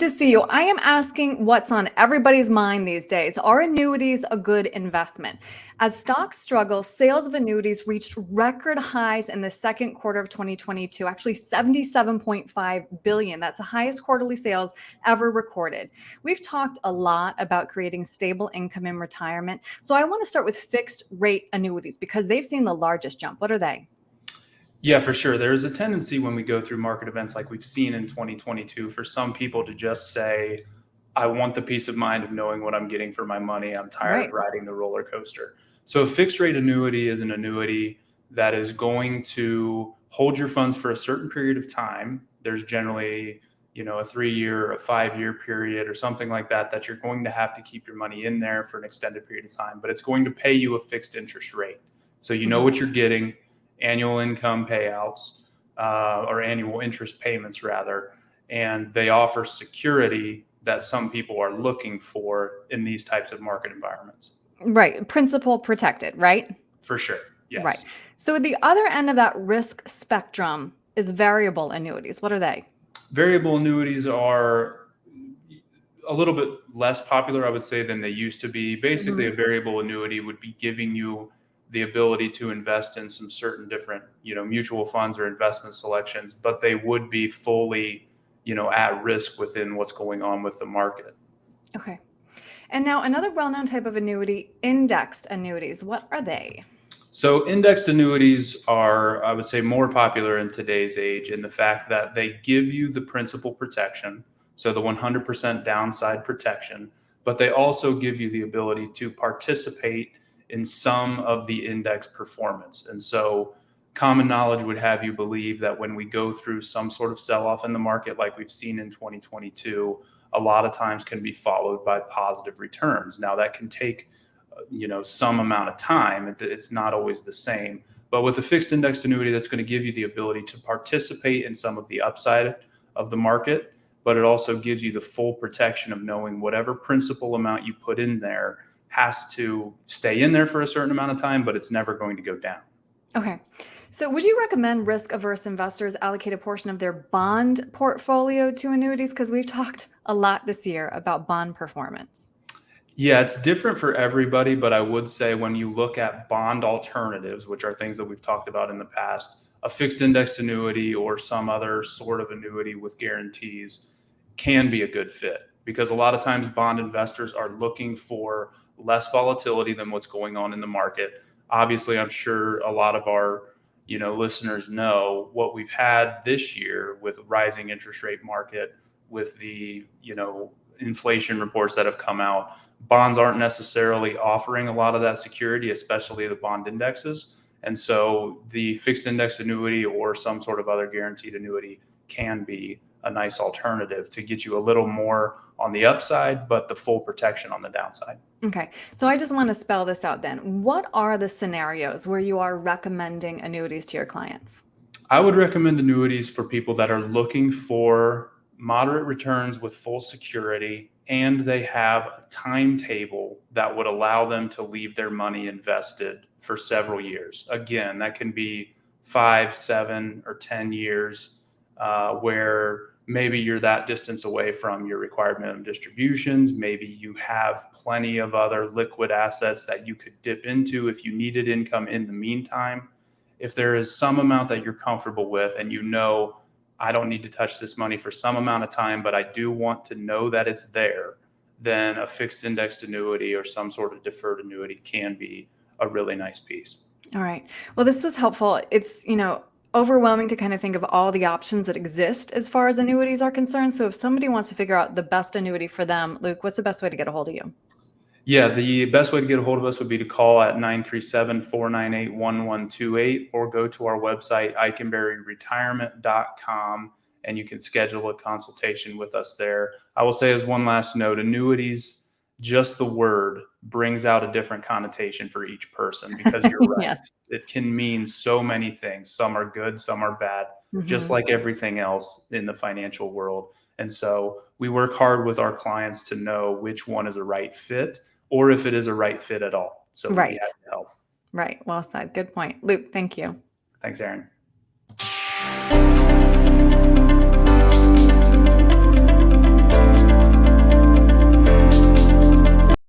to see you. I am asking what's on everybody's mind these days. Are annuities a good investment? As stocks struggle, sales of annuities reached record highs in the second quarter of 2022, actually 77.5 billion. That's the highest quarterly sales ever recorded. We've talked a lot about creating stable income in retirement. So I want to start with fixed rate annuities because they've seen the largest jump. What are they? Yeah, for sure. There's a tendency when we go through market events like we've seen in 2022 for some people to just say, I want the peace of mind of knowing what I'm getting for my money. I'm tired of Right. riding the roller coaster. So a fixed rate annuity is an annuity that is going to hold your funds for a certain period of time. There's generally, a 3-year, a 5-year period or something like that, that you're going to have to keep your money in there for an extended period of time, but it's going to pay you a fixed interest rate. So you know what you're getting, annual income payouts, or annual interest payments rather, and they offer security that some people are looking for in these types of market environments. Right. Principal protected, right? For sure. Right. Yes. So the other end of that risk spectrum is variable annuities. What are they? Variable annuities are a little bit less popular, I would say, than they used to be. Basically, a variable annuity would be giving you the ability to invest in some certain different, mutual funds or investment selections, but they would be fully, at risk within what's going on with the market. Okay. And now another well-known type of annuity, indexed annuities. What are they? So indexed annuities are, I would say, more popular in today's age in the fact that they give you the principal protection, so the 100% downside protection, but they also give you the ability to participate in some of the index performance. And so common knowledge would have you believe that when we go through some sort of sell-off in the market like we've seen in 2022, a lot of times can be followed by positive returns. Now that can take some amount of time. It's not always the same. But with a fixed index annuity, that's going to give you the ability to participate in some of the upside of the market, but it also gives you the full protection of knowing whatever principal amount you put in there has to stay in there for a certain amount of time, but it's never going to go down. Okay. So would you recommend risk-averse investors allocate a portion of their bond portfolio to annuities? Because we've talked a lot this year about bond performance. Yeah, it's different for everybody, but I would say when you look at bond alternatives, which are things that we've talked about in the past, a fixed index annuity or some other sort of annuity with guarantees can be a good fit because a lot of times bond investors are looking for less volatility than what's going on in the market. Obviously, I'm sure a lot of our listeners know what we've had this year with rising interest rate market, with the inflation reports that have come out. Bonds aren't necessarily offering a lot of that security, especially the bond indexes. And so the fixed index annuity or some sort of other guaranteed annuity can be a nice alternative to get you a little more on the upside, but the full protection on the downside. Okay. So I just want to spell this out then. What are the scenarios where you are recommending annuities to your clients? I would recommend annuities for people that are looking for moderate returns with full security, and they have a timetable that would allow them to leave their money invested for several years. Again, that can be 5, 7, or 10 years, where maybe you're that distance away from your required minimum distributions. Maybe you have plenty of other liquid assets that you could dip into if you needed income in the meantime. If there is some amount that you're comfortable with and I don't need to touch this money for some amount of time, but I do want to know that it's there, then a fixed indexed annuity or some sort of deferred annuity can be a really nice piece. All right. Well, this was helpful. It's, overwhelming to kind of think of all the options that exist as far as annuities are concerned. So if somebody wants to figure out the best annuity for them, Luke, what's the best way to get a hold of you? Yeah, the best way to get a hold of us would be to call at 937-498-1128 or go to our website, eikenberryretirement.com, and you can schedule a consultation with us there. I will say as one last note, annuities, just the word brings out a different connotation for each person because you're right. Yes. It can mean so many things. Some are good, some are bad, just like everything else in the financial world. And so we work hard with our clients to know which one is a right fit or if it is a right fit at all. So we'd be Right. happy to help. Right. Well said. Good point. Luke, thank you. Thanks, Erin.